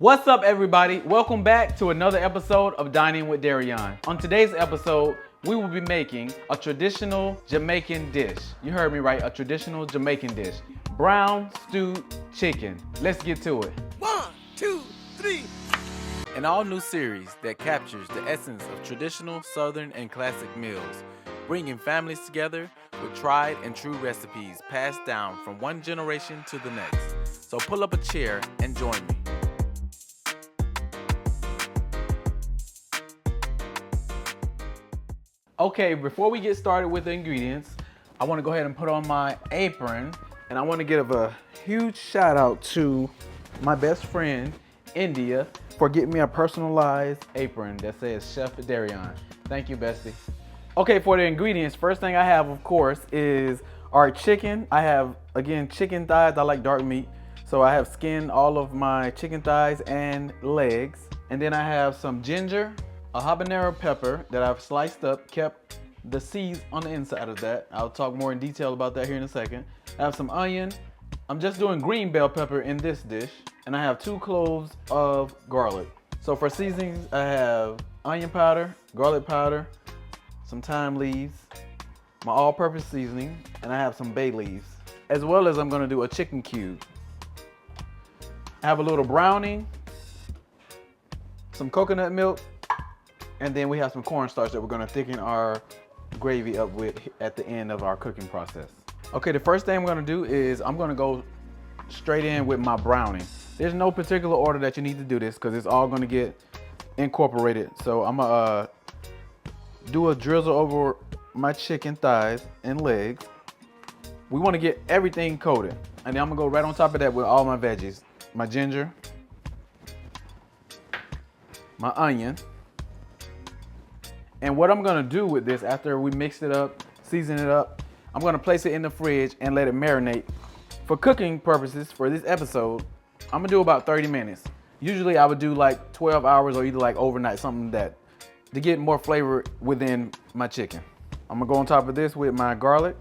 What's up, everybody? Welcome back to another episode of Dining with Derion. On today's episode, we will be making a traditional Jamaican dish. You heard me right, a traditional Jamaican dish. Brown stewed chicken. Let's get to it. 1, 2, 3. An all-new series that captures the essence of traditional Southern and classic meals, bringing families together with tried and true recipes passed down from one generation to the next. So pull up a chair and join me. Okay, before we get started with the ingredients, I want to go ahead and put on my apron, and I want to give a huge shout out to my best friend, India, for getting me a personalized apron that says Chef Derion. Thank you, bestie. Okay, for the ingredients, first thing I have, of course, is our chicken. I have, again, chicken thighs. I like dark meat, so I have skinned all of my chicken thighs and legs. And then I have some ginger, a habanero pepper that I've sliced up, kept the seeds on the inside of that. I'll talk more in detail about that here in a second. I have some onion. I'm just doing green bell pepper in this dish. And I have 2 cloves of garlic. So for seasonings, I have onion powder, garlic powder, some thyme leaves, my all-purpose seasoning, and I have some bay leaves. As well as I'm gonna do a chicken cube. I have a little browning, some coconut milk, and then we have some cornstarch that we're gonna thicken our gravy up with at the end of our cooking process. Okay, the first thing I'm gonna do is I'm gonna go straight in with my browning. There's no particular order that you need to do this because it's all gonna get incorporated. So I'm gonna do a drizzle over my chicken thighs and legs. We wanna get everything coated. And then I'm gonna go right on top of that with all my veggies. My ginger, my onion. And what I'm gonna do with this after we mix it up, season it up, I'm gonna place it in the fridge and let it marinate. For cooking purposes, for this episode, I'm gonna do about 30 minutes. Usually I would do like 12 hours or either like overnight, something that, to get more flavor within my chicken. I'm gonna go on top of this with my garlic.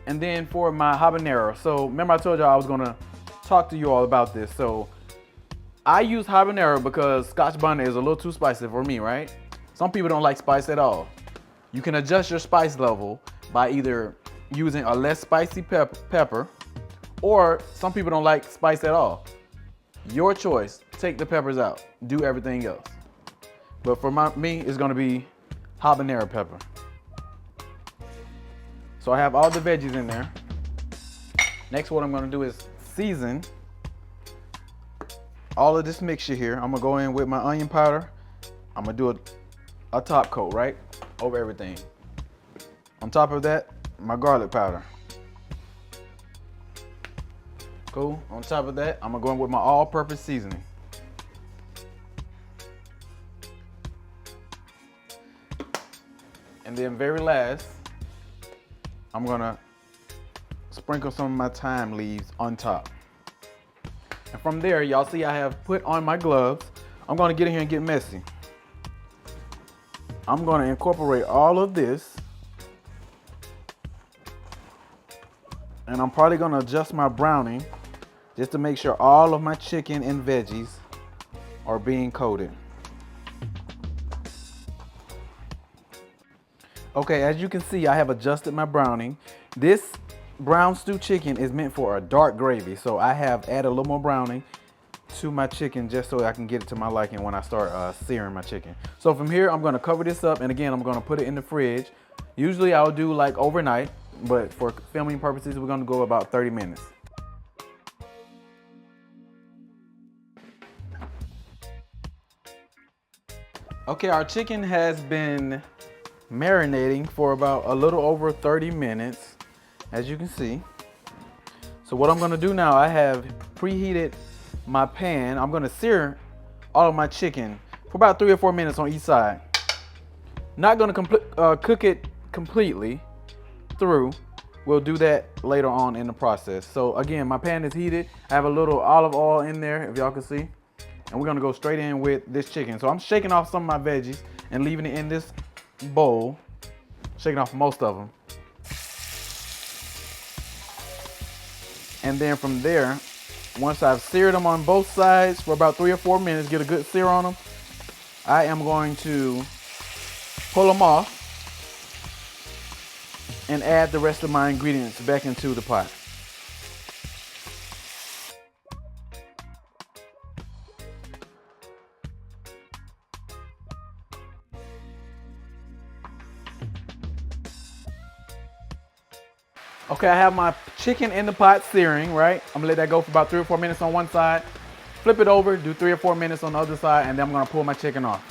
And then for my habanero. So remember I told y'all I was gonna talk to you all about this. So I use habanero because Scotch bonnet is a little too spicy for me, right? Some people don't like spice at all. You can adjust your spice level by either using a less spicy pepper, or some people don't like spice at all. Your choice, take the peppers out, do everything else. But for me, it's gonna be habanero pepper. So I have all the veggies in there. Next, what I'm gonna do is season all of this mixture here. I'm gonna go in with my onion powder. I'm gonna do a top coat, right? Over everything. On top of that, my garlic powder. Cool. On top of that, I'm gonna go in with my all-purpose seasoning. And then very last, I'm gonna sprinkle some of my thyme leaves on top. And from there, y'all see I have put on my gloves. I'm gonna get in here and get messy. I'm gonna incorporate all of this. And I'm probably gonna adjust my browning just to make sure all of my chicken and veggies are being coated. Okay, as you can see, I have adjusted my browning. This brown stew chicken is meant for a dark gravy, so I have added a little more browning to my chicken just so I can get it to my liking when I start searing my chicken. So from here, I'm gonna cover this up, and again, I'm gonna put it in the fridge. Usually I'll do like overnight, but for filming purposes, we're gonna go about 30 minutes. Okay, our chicken has been marinating for about a little over 30 minutes, as you can see. So what I'm gonna do now, I have preheated my pan. I'm gonna sear all of my chicken for about 3 or 4 minutes on each side. Not gonna cook it completely through. We'll do that later on in the process. So again, my pan is heated. I have a little olive oil in there, if y'all can see. And we're gonna go straight in with this chicken. So I'm shaking off some of my veggies and leaving it in this bowl. Shaking off most of them. And then from there, once I've seared them on both sides for about 3 or 4 minutes, get a good sear on them, I am going to pull them off and add the rest of my ingredients back into the pot. Okay, I have my chicken in the pot searing, right? I'm gonna let that go for about 3 or 4 minutes on one side. Flip it over, do 3 or 4 minutes on the other side, and then I'm gonna pull my chicken off.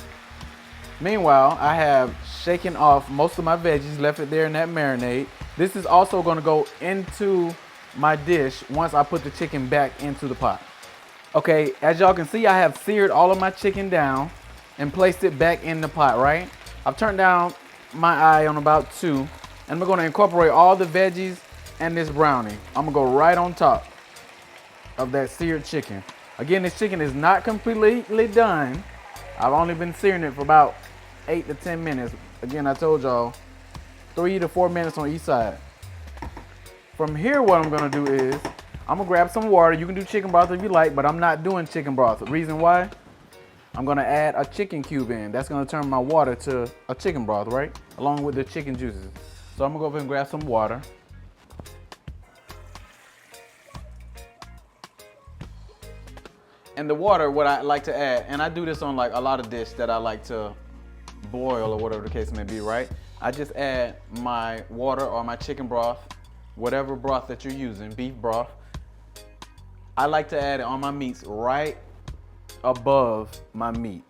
Meanwhile, I have shaken off most of my veggies, left it there in that marinade. This is also gonna go into my dish once I put the chicken back into the pot. Okay, as y'all can see, I have seared all of my chicken down and placed it back in the pot, right? I've turned down my eye on about 2, and we're gonna incorporate all the veggies and this brownie. I'm gonna go right on top of that seared chicken. Again, this chicken is not completely done. I've only been searing it for about 8 to 10 minutes. Again, I told y'all 3 to 4 minutes on each side. From here, what I'm gonna do is I'm gonna grab some water. You can do chicken broth if you like, but I'm not doing chicken broth. The reason why? I'm gonna add a chicken cube in. That's gonna turn my water to a chicken broth, right? Along with the chicken juices. So I'm gonna go over and grab some water. And the water, what I like to add, and I do this on like a lot of dish that I like to boil or whatever the case may be, right? I just add my water or my chicken broth, whatever broth that you're using, beef broth. I like to add it on my meats right above my meat.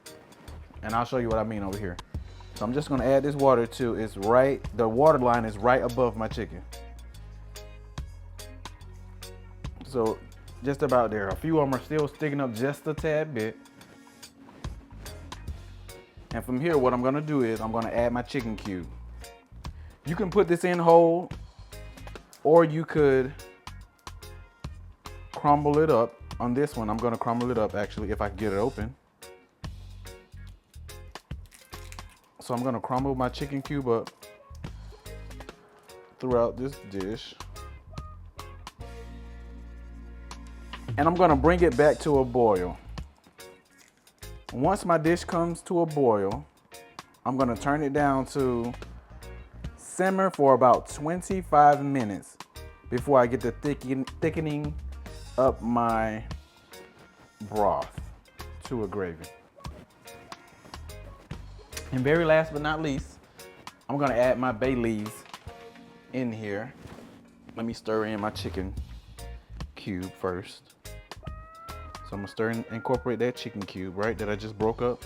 And I'll show you what I mean over here. So I'm just gonna add this water to, it's right, the water line is right above my chicken. So just about there. A few of them are still sticking up just a tad bit. And from here, what I'm gonna do is I'm gonna add my chicken cube. You can put this in whole, or you could crumble it up. On this one, I'm gonna crumble it up actually, if I can get it open. So I'm gonna crumble my chicken cube up throughout this dish. And I'm gonna bring it back to a boil. Once my dish comes to a boil, I'm gonna turn it down to simmer for about 25 minutes before I get to thickening up my broth to a gravy. And very last but not least, I'm gonna add my bay leaves in here. Let me stir in my chicken cube first. So I'm gonna stir and incorporate that chicken cube, right, that I just broke up.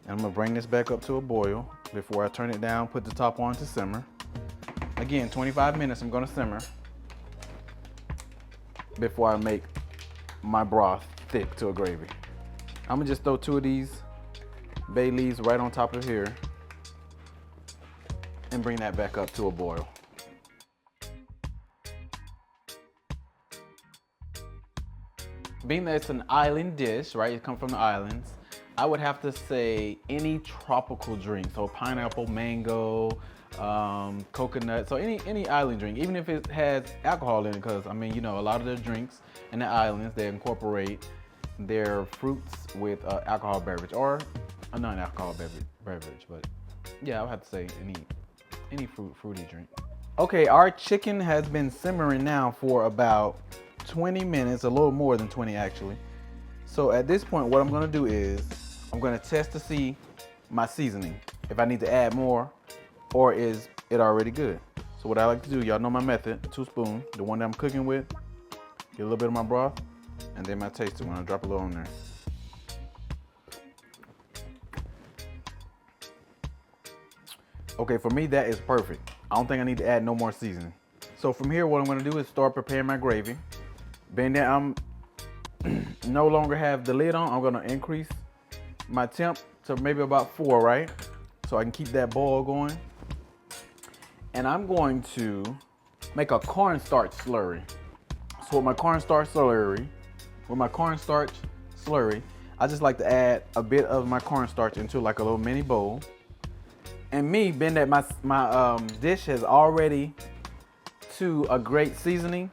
And I'm gonna bring this back up to a boil before I turn it down, put the top on to simmer. Again, 25 minutes I'm gonna simmer before I make my broth thick to a gravy. I'm gonna just throw 2 of these bay leaves right on top of here and bring that back up to a boil. Being that it's an island dish, right? It comes from the islands. I would have to say any tropical drink. So pineapple, mango, coconut. So any island drink, even if it has alcohol in it, because I mean, you know, a lot of their drinks in the islands, they incorporate their fruits with alcohol beverage or a non-alcohol beverage. But yeah, I would have to say any fruity drink. Okay, our chicken has been simmering now for about 20 minutes, a little more than 20 actually. So at this point, what I'm gonna do is I'm gonna test to see my seasoning, if I need to add more or is it already good. So what I like to do, y'all know my method, 2 spoons, the one that I'm cooking with, get a little bit of my broth, and then my tasting one, I'll drop a little on there. Okay, for me that is perfect. I don't think I need to add no more seasoning. So from here, what I'm gonna do is start preparing my gravy. Being that I'm no longer have the lid on, I'm gonna increase my temp to maybe about 4, right? So I can keep that boil going. And I'm going to make a cornstarch slurry. So with my cornstarch slurry, I just like to add a bit of my cornstarch into like a little mini bowl. And me, being that my dish has already to a great seasoning,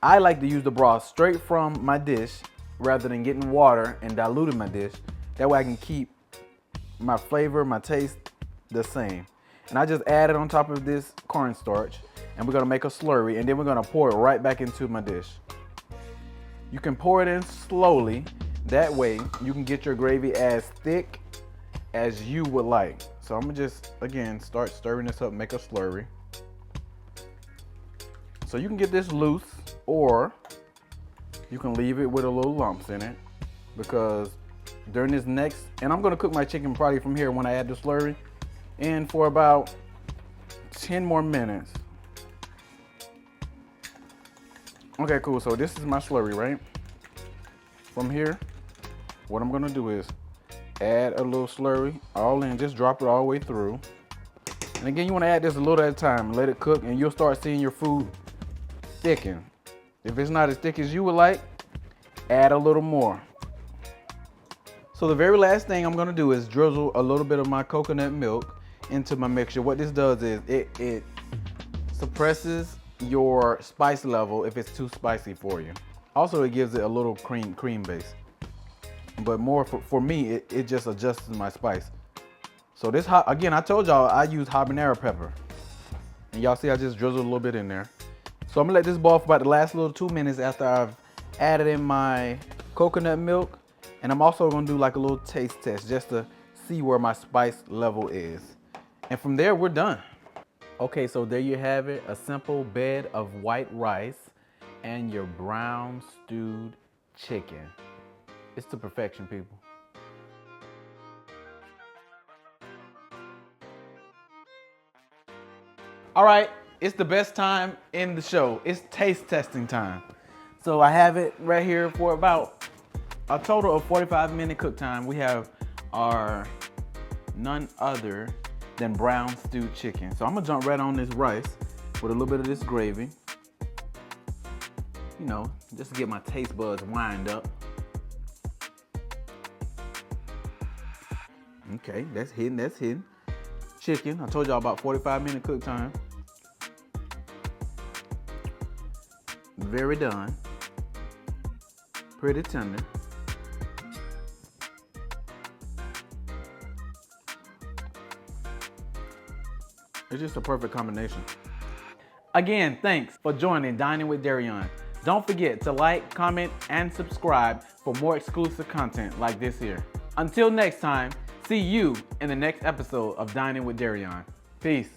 I like to use the broth straight from my dish rather than getting water and diluting my dish. That way I can keep my flavor, my taste the same. And I just add it on top of this cornstarch, and we're gonna make a slurry, and then we're gonna pour it right back into my dish. You can pour it in slowly. That way you can get your gravy as thick as you would like. So I'm gonna just, again, start stirring this up, make a slurry. So you can get this loose, or you can leave it with a little lumps in it, because during this next, and I'm gonna cook my chicken probably from here when I add the slurry, in for about 10 more minutes. Okay, cool, so this is my slurry, right? From here, what I'm gonna do is add a little slurry all in, just drop it all the way through. And again, you wanna add this a little at a time, let it cook, and you'll start seeing your food thicken. If it's not as thick as you would like, add a little more. So the very last thing I'm gonna do is drizzle a little bit of my coconut milk into my mixture. What this does is it suppresses your spice level if it's too spicy for you. Also, it gives it a little cream base. But more for me, it just adjusts my spice. So this, again, I told y'all I use habanero pepper. And y'all see I just drizzled a little bit in there. So I'm gonna let this boil for about the last little 2 minutes after I've added in my coconut milk. And I'm also gonna do like a little taste test just to see where my spice level is. And from there, we're done. Okay, so there you have it, a simple bed of white rice and your brown stewed chicken. It's to perfection, people. All right, it's the best time in the show. It's taste testing time. So I have it right here for about a total of 45-minute cook time. We have our none other than brown stewed chicken. So I'm gonna jump right on this rice with a little bit of this gravy. You know, just to get my taste buds wind up. Okay, that's hidden. Chicken, I told y'all about 45-minute cook time. Very done. Pretty tender. It's just a perfect combination. Again, thanks for joining Dining with Derion. Don't forget to like, comment, and subscribe for more exclusive content like this here. Until next time, see you in the next episode of Dining with Derion. Peace.